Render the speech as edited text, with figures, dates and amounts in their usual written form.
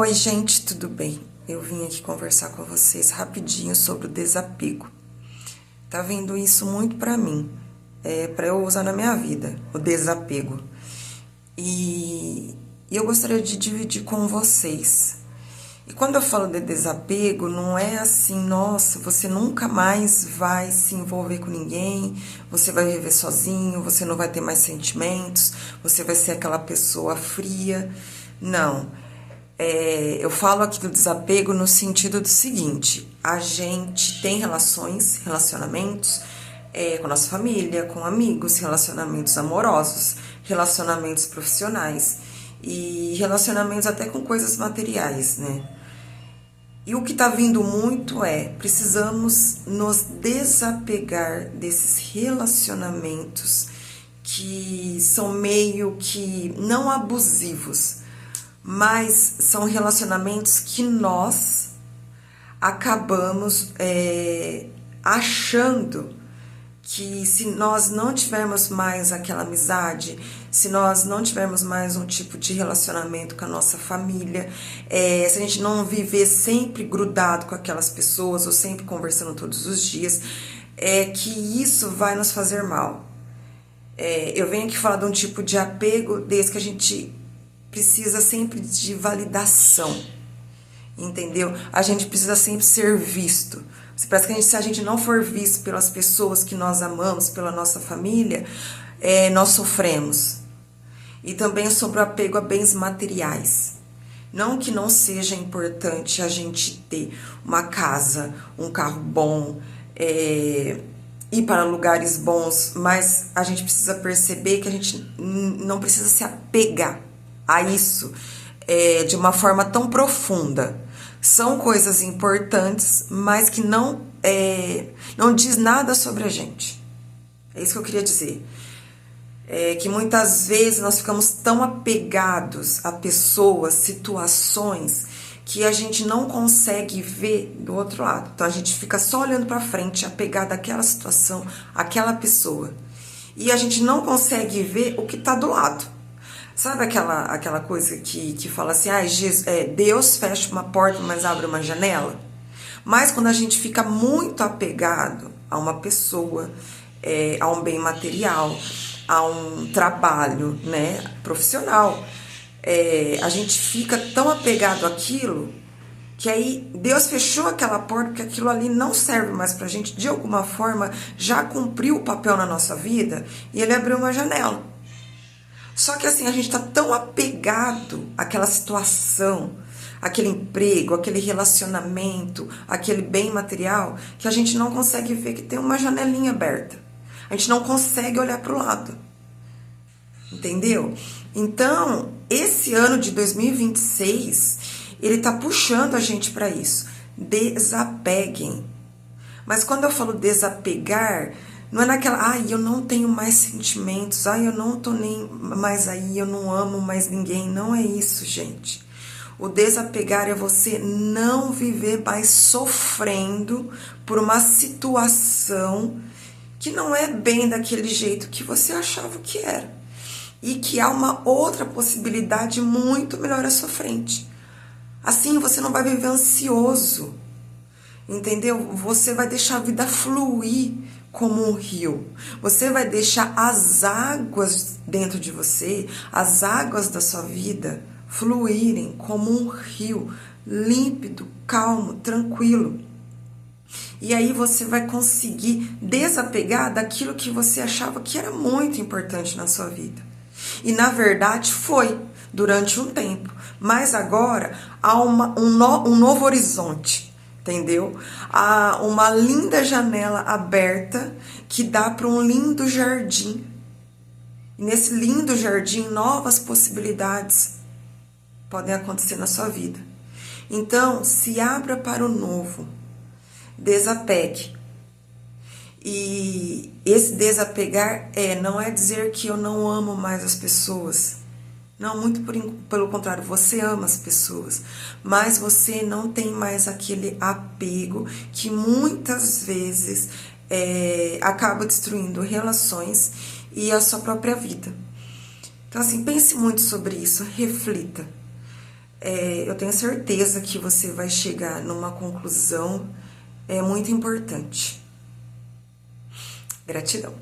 Oi, gente, tudo bem? Eu vim aqui conversar com vocês rapidinho sobre o desapego. Tá vindo isso muito pra mim, pra eu usar na minha vida, o desapego. E eu gostaria de dividir com vocês. E quando eu falo de desapego, não é assim, nossa, você nunca mais vai se envolver com ninguém, você vai viver sozinho, você não vai ter mais sentimentos, você vai ser aquela pessoa fria. Não. Eu falo aqui do desapego no sentido do seguinte: a gente tem relacionamentos com a nossa família, com amigos, relacionamentos amorosos, relacionamentos profissionais e relacionamentos até com coisas materiais, né? E o que tá vindo muito precisamos nos desapegar desses relacionamentos que são meio que não abusivos, mas são relacionamentos que nós acabamos achando que se nós não tivermos mais aquela amizade, se nós não tivermos mais um tipo de relacionamento com a nossa família, se a gente não viver sempre grudado com aquelas pessoas ou sempre conversando todos os dias, que isso vai nos fazer mal. Eu venho aqui falar de um tipo de apego desde que a gente precisa sempre de validação, entendeu? A gente precisa sempre ser visto. Parece que se a gente não for visto pelas pessoas que nós amamos, pela nossa família, nós sofremos. E também sobre o apego a bens materiais. Não que não seja importante a gente ter uma casa, um carro bom, ir para lugares bons, mas a gente precisa perceber que a gente não precisa se apegar a isso de uma forma tão profunda. São coisas importantes, mas que não diz nada sobre a gente. É isso que eu queria dizer. Que muitas vezes nós ficamos tão apegados a pessoas, situações, que a gente não consegue ver do outro lado. Então a gente fica só olhando para frente, apegado àquela situação, àquela pessoa. E a gente não consegue ver o que está do lado. Sabe aquela coisa que fala assim, Deus fecha uma porta, mas abre uma janela? Mas quando a gente fica muito apegado a uma pessoa, a um bem material, a um trabalho, né, profissional, a gente fica tão apegado àquilo que aí Deus fechou aquela porta porque aquilo ali não serve mais pra gente, de alguma forma já cumpriu o papel na nossa vida e ele abriu uma janela. Só que assim, a gente tá tão apegado àquela situação, aquele emprego, aquele relacionamento, aquele bem material, que a gente não consegue ver que tem uma janelinha aberta. A gente não consegue olhar para o lado. Entendeu? Então, esse ano de 2026, ele tá puxando a gente para isso. Desapeguem. Mas quando eu falo desapegar, não é naquela, eu não tenho mais sentimentos, eu não tô nem mais aí, eu não amo mais ninguém. Não é isso, gente. O desapegar é você não viver mais sofrendo por uma situação que não é bem daquele jeito que você achava que era. E que há uma outra possibilidade muito melhor à sua frente. Assim você não vai viver ansioso, entendeu? Você vai deixar a vida fluir como um rio. Você vai deixar as águas dentro de você, as águas da sua vida, fluírem como um rio, límpido, calmo, tranquilo. E aí você vai conseguir desapegar daquilo que você achava que era muito importante na sua vida. E na verdade foi durante um tempo. Mas agora há um novo horizonte, entendeu? Há uma linda janela aberta que dá para um lindo jardim. E nesse lindo jardim, novas possibilidades podem acontecer na sua vida. Então, se abra para o novo. Desapegue. E esse desapegar não é dizer que eu não amo mais as pessoas. Não, muito pelo contrário, você ama as pessoas, mas você não tem mais aquele apego que muitas vezes acaba destruindo relações e a sua própria vida. Então assim, pense muito sobre isso, reflita. eu tenho certeza que você vai chegar numa conclusão muito importante. Gratidão.